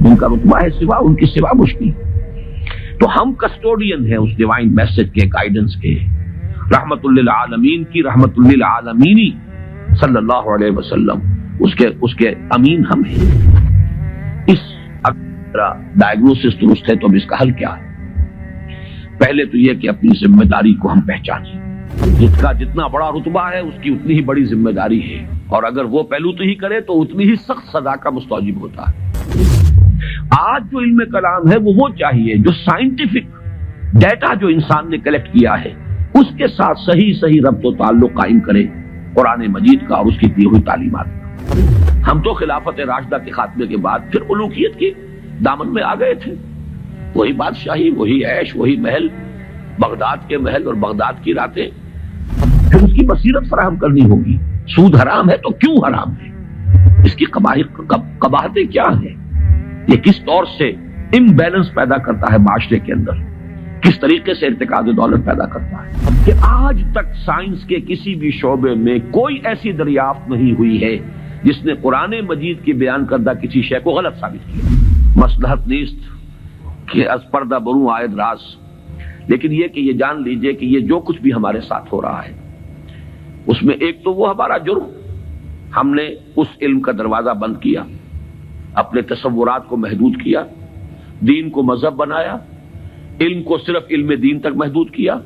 جن کا رتبہ ہے سوا، ان کی سوا مشکل. تو ہم کسٹوڈین ہیں اس ڈیوائن میسج کے، گائیڈنس کے، رحمت للعالمین کی رحمت للعالمینی صلی اللہ علیہ وسلم، اس کے امین ہم ہیں. اس ڈائگنوسس درست ہے تو اب اس کا حل کیا ہے؟ پہلے تو یہ کہ اپنی ذمہ داری کو ہم پہچانیں. جس کا جتنا بڑا رتبہ ہے اس کی اتنی ہی بڑی ذمہ داری ہے، اور اگر وہ پہلو تو ہی کرے تو اتنی ہی سخت سزا کا مستوجب ہوتا ہے. آج جو علم کلام ہے وہ چاہیے جو سائنٹیفک ڈیٹا جو انسان نے کلیکٹ کیا ہے اس کے ساتھ صحیح ربط و تعلق قائم کرے قرآن مجید کا اور اس کی دی ہوئی تعلیمات کا. ہم تو خلافت راشدہ کے خاتمے کے بعد پھر ملوکیت کے دامن میں آ گئے تھے. وہی بادشاہی، وہی عیش، وہی محل، بغداد کے محل اور بغداد کی راتیں. پھر اس کی بصیرت فراہم کرنی ہوگی. سود حرام ہے تو کیوں حرام ہے؟ اس کی قباحتیں کیا ہیں؟ یہ کس طور سے امبیلنس پیدا کرتا ہے معاشرے کے اندر، کس طریقے سے ارتکاب دولت پیدا کرتا ہے. کہ آج تک سائنس کے کسی بھی شعبے میں کوئی ایسی دریافت نہیں ہوئی ہے جس نے قرآن مجید کی بیان کردہ کسی شے کو غلط ثابت کیا. مصلحت نیست کہ از پردہ بروں آید راز، لیکن یہ کہ یہ جان لیجئے کہ یہ جو کچھ بھی ہمارے ساتھ ہو رہا ہے اس میں ایک تو وہ ہمارا جرم، ہم نے اس علم کا دروازہ بند کیا، اپنے تصورات کو محدود کیا، دین کو مذہب بنایا، علم کو صرف علم دین تک محدود کیا،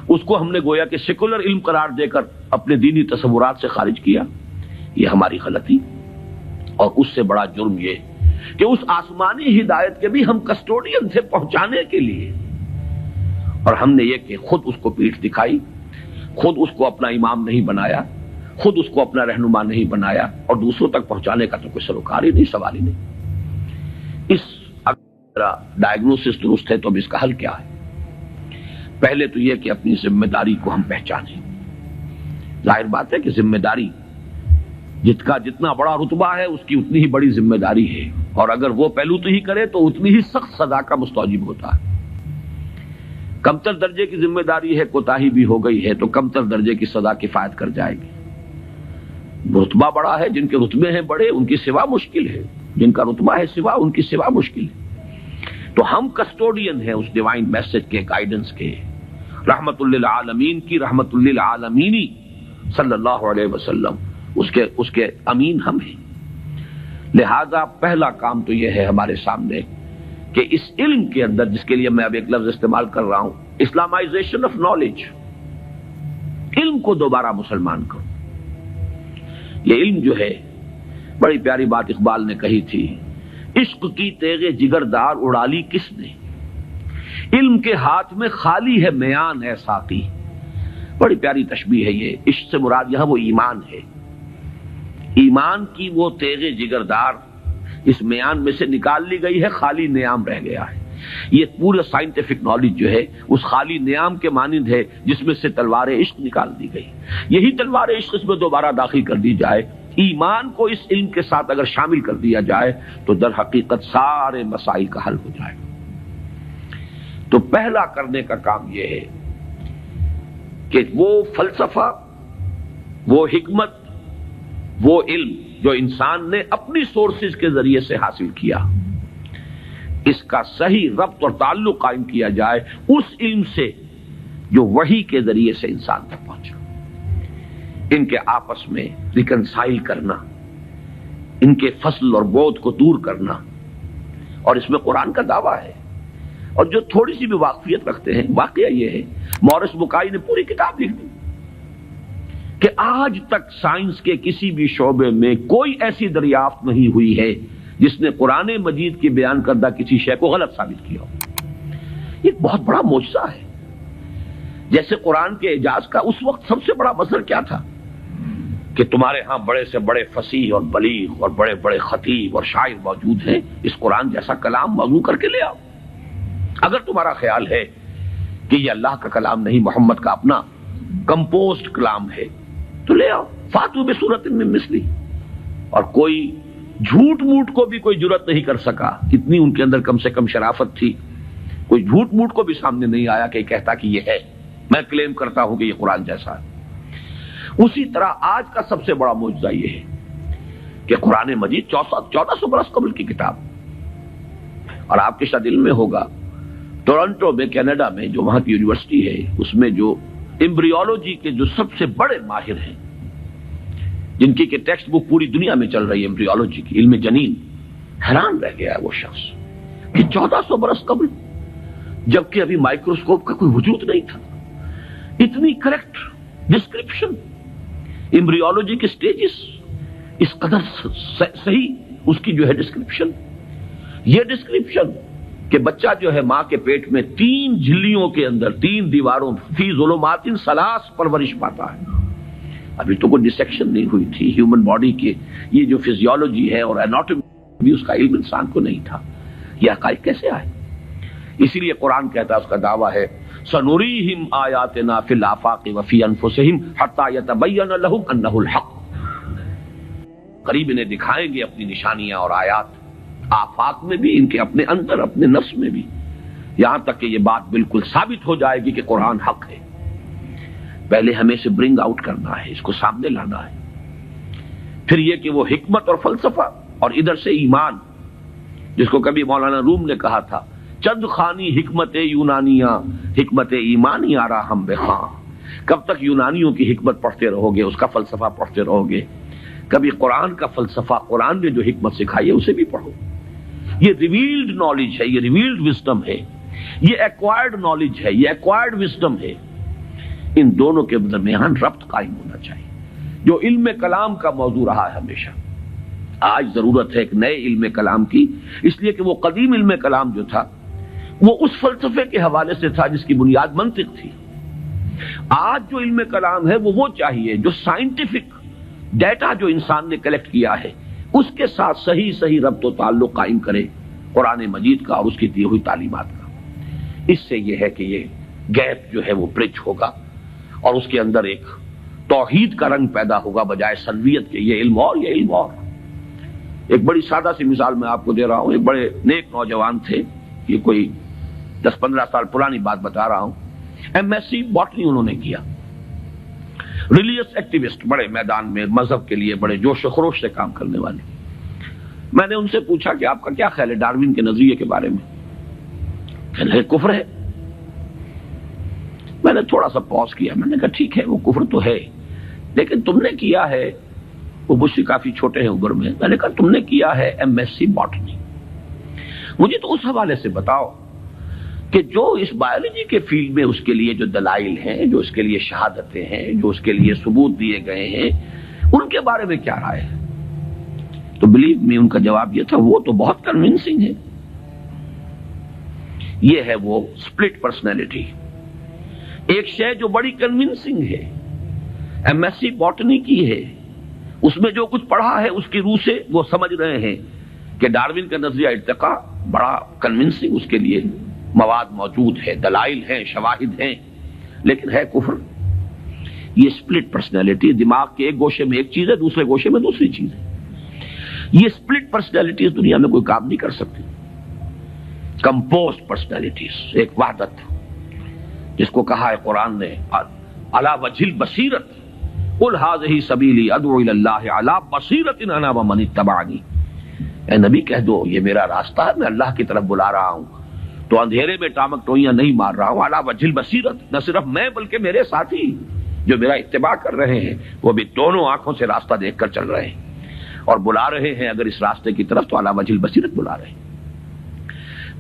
اس کو ہم نے گویا کہ سیکولر علم قرار دے کر اپنے دینی تصورات سے خارج کیا. یہ ہماری غلطی. اور اس سے بڑا جرم یہ کہ اس آسمانی ہدایت کے بھی ہم کسٹوڈین تھے پہنچانے کے لیے، اور ہم نے یہ کہ خود اس کو پیٹھ دکھائی، خود اس کو اپنا امام نہیں بنایا، خود اس کو اپنا رہنما نہیں بنایا، اور دوسروں تک پہنچانے کا تو کوئی سروکار ہی نہیں، سوال ہی نہیں. اس ڈائگنوسس درست ہے تو اب اس کا حل کیا ہے؟ پہلے تو یہ کہ اپنی ذمہ داری کو ہم پہچانیں. ظاہر بات ہے کہ ذمہ داری جس کا جتنا بڑا رتبہ ہے اس کی اتنی ہی بڑی ذمہ داری ہے، اور اگر وہ پہلو تو ہی کرے تو اتنی ہی سخت سزا کا مستوجب ہوتا ہے. کمتر درجے کی ذمہ داری ہے، کوتاہی بھی ہو گئی ہے تو کمتر درجے کی سزا کفایت کر جائے گی. رتبہ بڑا ہے، جن کے رتبے ہیں بڑے ان کی سوا مشکل ہے، جن کا رتبہ ہے سوا ان کی سوا مشکل ہے. تو ہم کسٹوڈین ہیں اس ڈیوائن میسج کے، گائیڈنس کے، رحمت للعالمین کی رحمت للعالمینی صلی اللہ علیہ وسلم، اس کے امین ہم ہیں. لہذا پہلا کام تو یہ ہے ہمارے سامنے کہ اس علم کے اندر، جس کے لیے میں اب ایک لفظ استعمال کر رہا ہوں، اسلامائزیشن آف نالج، علم کو دوبارہ مسلمان کرو. یہ علم جو ہے، بڑی پیاری بات اقبال نے کہی تھی، عشق کی تیغ جگردار اڑا لی کس نے، علم کے ہاتھ میں خالی ہے میان ہے ساقی. بڑی پیاری تشبیہ ہے یہ. عشق سے مراد یہاں وہ ایمان ہے، ایمان کی وہ تیغ جگردار اس میان میں سے نکال لی گئی ہے، خالی نیام رہ گیا ہے. یہ پورا سائنٹیفک نالج جو ہے اس خالی نیام کے مانند ہے جس میں سے تلوار عشق نکال دی گئی. یہی تلوار عشق اس میں دوبارہ داخل کر دی جائے، ایمان کو اس علم کے ساتھ اگر شامل کر دیا جائے تو در حقیقت سارے مسائل کا حل ہو جائے. تو پہلا کرنے کا کام یہ ہے کہ وہ فلسفہ، وہ حکمت، وہ علم جو انسان نے اپنی سورسز کے ذریعے سے حاصل کیا، اس کا صحیح ربط اور تعلق قائم کیا جائے اس علم سے جو وحی کے ذریعے سے انسان تک پہنچا. ان کے آپس میں ریکنسائل کرنا، ان کے فصل اور بعد کو دور کرنا، اور اس میں قرآن کا دعویٰ ہے. اور جو تھوڑی سی بھی واقفیت رکھتے ہیں، واقعہ یہ ہے مورس بکائی نے پوری کتاب لکھ دی کہ آج تک سائنس کے کسی بھی شعبے میں کوئی ایسی دریافت نہیں ہوئی ہے جس نے قرآن مجید کی بیان کردہ کسی شے کو غلط ثابت کیا ہو. یہ بہت بڑا معجزہ ہے. جیسے قرآن کے اعجاز کا اس وقت سب سے بڑا مظہر کیا تھا کہ تمہارے ہاں بڑے سے بڑے فصیح اور بلیغ اور بڑے بڑے خطیب اور شاعر موجود ہیں، اس قرآن جیسا کلام موضوع کر کے لے آؤ. اگر تمہارا خیال ہے کہ یہ اللہ کا کلام نہیں، محمد کا اپنا کمپوزڈ کلام ہے، تو لے آؤ. فاتو بسورۃ من مثلی. اور کوئی جھوٹ موٹ کو بھی کوئی جرت نہیں کر سکا، اتنی ان کے اندر کم سے کم شرافت تھی. کوئی جھوٹ موٹ کو بھی سامنے نہیں آیا کہ کہتا کہ یہ ہے، میں کلیم کرتا ہوں کہ یہ قرآن جیسا ہے. اسی طرح آج کا سب سے بڑا معجزہ یہ ہے کہ قرآن مجید 1400 برس قبل کی کتاب، اور آپ کے شاید علم میں ہوگا ٹورنٹو میں کینیڈا میں جو وہاں کی یونیورسٹی ہے اس میں جو ایمبریولوجی کے جو سب سے بڑے ماہر ہیں جن کی کہ ٹیکسٹ بک پوری دنیا میں چل رہی ہے ایمبریولوجی کی، علم جنین، حیران رہ گیا ہے وہ شخص کہ 1400 برس قبل جبکہ ابھی مائکروسکوپ کا کوئی وجود نہیں تھا، اتنی کریکٹ ڈسکرپشن ایمبریولوجی کے سٹیجز، اس قدر صحیح اس کی جو ہے ڈسکرپشن، یہ ڈسکرپشن کہ بچہ جو ہے ماں کے پیٹ میں 3 جھلیوں کے اندر 3 دیواروں فی ظلمات ثلاث پرورش پاتا ہے۔ ابھی تو کوئی ڈسیکشن نہیں ہوئی تھی ہیومن باڈی کے، یہ جو فزیولوجی ہے اور اناٹومی بھی اس کا علم انسان کو نہیں تھا، یہ حقائق کیسے آئے؟ اسی لیے قرآن کہتا ہے، اس کا دعویٰ ہے سنوریہم آیاتنا فی الآفاق وفی انفسہم حتی یتبین لہم انہ الحق، قریب انہیں دکھائیں گے اپنی نشانیاں اور آیات، آفاق میں بھی، ان کے اپنے اندر، اپنے نفس میں بھی، یہاں تک کہ یہ بات بالکل ثابت ہو جائے گی کہ قرآن حق ہے۔ پہلے ہمیں اسے برنگ آؤٹ کرنا ہے، اس کو سامنے لانا ہے، پھر یہ کہ وہ حکمت اور فلسفہ اور ادھر سے ایمان، جس کو کبھی مولانا روم نے کہا تھا چند خانی حکمت یونانیاں حکمت ایمانی آرا ہم بخواں، کب تک یونانیوں کی حکمت پڑھتے رہو گے، اس کا فلسفہ پڑھتے رہو گے؟ کبھی قرآن کا فلسفہ، قرآن نے جو حکمت سکھائی ہے اسے بھی پڑھو۔ یہ ریویلڈ نالج ہے، یہ ریویلڈ وزڈم ہے، یہ ایکوائرڈ نالج ہے، یہ ایکوائرڈ وزڈم ہے۔ ان دونوں کے درمیان ربط قائم ہونا چاہیے، جو علم کلام کا موضوع رہا ہے ہمیشہ۔ آج ضرورت ہے ایک نئے علم کلام کی، اس لیے کہ وہ قدیم علم کلام جو تھا وہ اس فلسفے کے حوالے سے تھا جس کی بنیاد منطق تھی۔ آج جو علم کلام ہے وہ چاہیے جو سائنٹیفک ڈیٹا جو انسان نے کلیکٹ کیا ہے اس کے ساتھ صحیح ربط و تعلق قائم کرے قرآن مجید کا اور اس کی دی ہوئی تعلیمات کا۔ اس سے یہ ہے کہ یہ گیپ جو ہے وہ برج ہوگا اور اس کے اندر ایک توحید کا رنگ پیدا ہوگا بجائے سنویت کے، یہ علم اور یہ علم اور۔ ایک بڑی سادہ سی مثال میں آپ کو دے رہا ہوں، ایک بڑے نیک نوجوان تھے، یہ کوئی 10-15 سال پرانی بات بتا رہا ہوں، ایم ایس سی باٹنی انہوں نے کیا، ریلیجس ایکٹیوسٹ، بڑے میدان میں مذہب کے لیے بڑے جوش و خروش سے کام کرنے والے۔ میں نے ان سے پوچھا کہ آپ کا کیا خیال ہے ڈاروین کے نظریے کے بارے میں؟ کہنے لگے کفر ہے۔ میں نے تھوڑا سا پاز کیا، میں نے کہا ٹھیک ہے وہ کفر تو ہے، لیکن تم نے کیا ہے، وہ مجھ سے کافی چھوٹے ہیں عمر میں نے کہا تم نے کیا ہے ایم ایس سی باٹنی، مجھے تو اس حوالے سے بتاؤ کہ جو اس بایولوجی کے فیلڈ میں اس کے لیے جو دلائل ہیں، جو اس کے لیے شہادتیں ہیں، جو اس کے لیے ثبوت دیے گئے ہیں، ان کے بارے میں کیا رائے ہے؟ تو بلیو می ان کا جواب یہ تھا وہ تو بہت کنونسنگ ہے۔ یہ ہے وہ سپلٹ پرسنالٹی، ایک شے جو بڑی کنونسنگ ہے، ایم ایس سی باٹنی کی ہے، اس میں جو کچھ پڑھا ہے اس کی روح سے وہ سمجھ رہے ہیں کہ ڈاروین کا نظریہ ارتقاء بڑا کنونسنگ، اس کے لیے مواد موجود ہے، دلائل ہیں، شواہد ہیں، لیکن ہے کفر۔ یہ سپلٹ پرسنالٹی، دماغ کے ایک گوشے میں ایک چیز ہے، دوسرے گوشے میں دوسری چیز ہے۔ یہ سپلٹ پرسنالٹیز دنیا میں کوئی کام نہیں کر سکتی۔ کمپوزڈ پرسنالٹیز، ایک وحدت جس کو کہا ہے قرآن نے علی وجہ البصیرت قل ھذہ سبیلی ادعو الی اللہ علی بصیرۃ انا ومن اتبعنی، اے نبی کہہ دو یہ میرا راستہ ہے، میں اللہ کی طرف بلا رہا ہوں، تو اندھیرے میں ٹامک ٹوئیاں نہیں مار رہا ہوں، علی وجہ البصیرت، نہ صرف میں بلکہ میرے ساتھی جو میرا اتباع کر رہے ہیں وہ بھی دونوں آنکھوں سے راستہ دیکھ کر چل رہے ہیں اور بلا رہے ہیں اگر اس راستے کی طرف تو علی وجہ البصیرت بلا رہے ہیں۔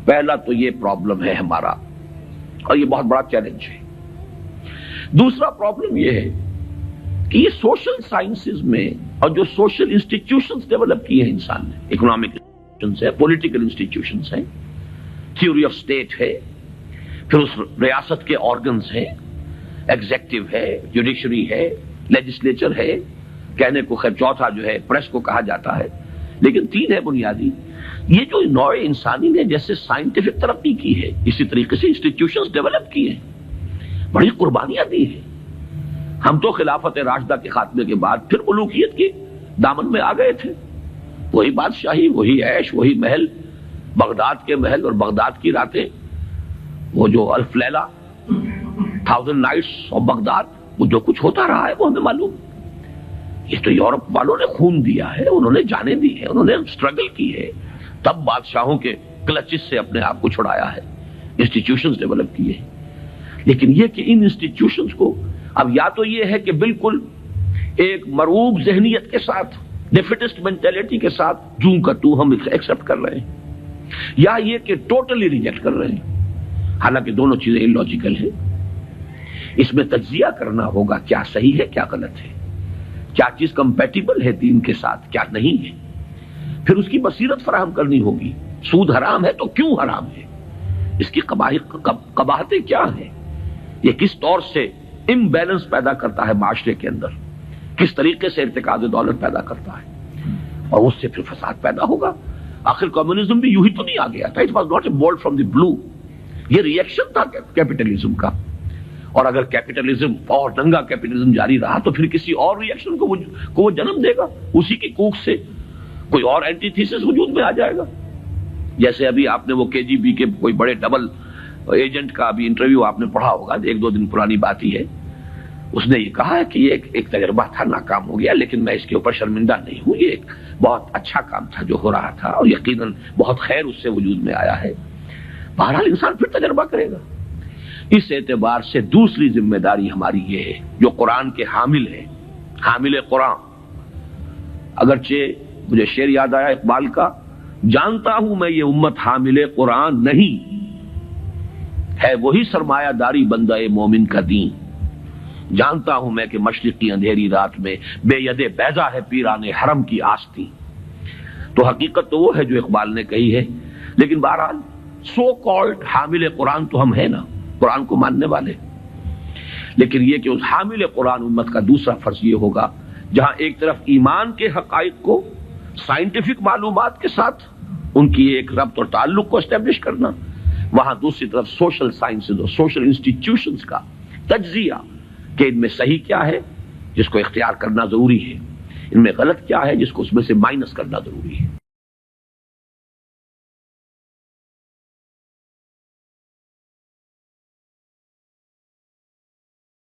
پہلا تو یہ پرابلم ہے ہمارا اور یہ بہت بڑا چیلنج ہے۔ دوسرا پرابلم یہ ہے کہ یہ سوشل سائنسز میں اور جو سوشل انسٹیٹیوشنز ڈیولپ کیے ہیں انسان نے، اکنامک انسٹیٹیوشنز ہیں، پولیٹیکل انسٹیٹیوشنز ہیں، تھیوری آف اسٹیٹ ہے، پھر اس ریاست کے آرگنز ہیں، ایگزیکٹو ہے، جوڈیشری ہے، لیجسلیچر ہے، کہنے کو خیر چوتھا جو ہے پریس کو کہا جاتا ہے، لیکن 3 ہے بنیادی۔ یہ جو نوع انسانی نے جیسے سائنٹیفک ترقی کی ہے اسی طریقے سے انسٹیٹیوشنز ڈیولپ کیے ہیں، بڑی قربانیاں دی ہیں۔ ہم تو خلافت راشدہ کے خاتمے کے بعد پھر ملوکیت کے دامن میں آ گئے تھے، وہی بادشاہی، وہی عیش، وہی محل، بغداد کے محل اور بغداد کی راتیں، وہ جو الف لیلہ، 1000 نائٹس آف بغداد، وہ جو کچھ ہوتا رہا ہے وہ ہمیں معلوم۔ یہ تو یورپ والوں نے خون دیا ہے، انہوں نے جانیں دی ہے، انہوں نے اسٹرگل کی ہے، تب بادشاہوں کے کلچز سے اپنے آپ کو چھڑایا ہے، انسٹیٹیوشنز ڈیولپ کیے ہیں. لیکن یہ کہ ان انسٹیٹیوشنز کو اب یا تو یہ ہے کہ بالکل ایک مرعوب ذہنیت کے ساتھ، ڈیفیٹسٹ مینٹیلٹی کے ساتھ جوں کا تو ہم ایکسپٹ کر رہے ہیں، یا یہ کہ ٹوٹلی ریجیکٹ کر رہے ہیں. حالانکہ دونوں چیزیں اللاجیکل ہیں. اس میں تجزیہ کرنا ہوگا کیا صحیح ہے کیا غلط ہے، کیا چیز کمپیٹیبل ہے دین کے ساتھ کیا نہیں ہے. پھر اس کی بصیرت فراہم کرنی ہوگی. سود حرام ہے تو کیوں حرام ہے، اس کی قباحتیں کیا ہیں، یہ کس طور سے امبیلنس پیدا کرتا ہے معاشرے کے اندر، کس طریقے سے ارتکاز دولت پیدا کرتا ہے، اور اس سے پھر فساد پیدا ہوگا. آخر کمیونزم بھی یوں ہی تو نہیں آ گیا تھا. It was not a born from the blue. یہ ریئیکشن تھا کیپٹلزم کا. اور اگر کیپٹلزم اور ننگا کیپٹلزم جاری رہا تو پھر کسی اور ریئیکشن کو وہ جنم دے گا. اسی کی کوکھ سے کوئی اور اینٹی تھیسس وجود میں آ جائے گا. جیسے ابھی آپ نے وہ KGB کے کوئی بڑے ڈبل ایجنٹ کا ابھی انٹرویو آپ نے پڑھا ہوگا، 1-2 دن پرانی بات ہی ہے. اس نے یہ کہا ہے کہ یہ ایک تجربہ تھا، ناکام ہو گیا، لیکن میں اس کے اوپر شرمندہ نہیں ہوں. یہ ایک بہت اچھا کام تھا جو ہو رہا تھا، اور یقیناً بہت خیر اس سے وجود میں آیا ہے. بہرحال انسان پھر تجربہ کرے گا. اس اعتبار سے دوسری ذمہ داری ہماری یہ ہے جو قرآن کے حامل ہے، حامل قرآن. اگرچہ مجھے شعر یاد آیا اقبال کا، جانتا ہوں میں یہ امت حامل قرآن نہیں ہے، وہی سرمایہ داری بندہ مومن کا دین. جانتا ہوں میں کہ مشرق کی اندھیری رات میں بے ید بیضا ہے پیران حرم کی آستی. تو حقیقت تو وہ ہے جو اقبال نے کہی ہے. لیکن بہرحال سو کالڈ حامل قرآن تو ہم ہیں نا، قرآن کو ماننے والے. لیکن یہ کہ اس حامل قرآن امت کا دوسرا فرض یہ ہوگا، جہاں ایک طرف ایمان کے حقائق کو سائنٹیفک معلومات کے ساتھ ان کی ایک ربط اور تعلق کو اسٹیبلش کرنا، وہاں دوسری طرف سوشل سائنسز اور سوشل انسٹیٹیوشنز کا تجزیہ کہ ان میں صحیح کیا ہے جس کو اختیار کرنا ضروری ہے، ان میں غلط کیا ہے جس کو اس میں سے مائنس کرنا ضروری ہے.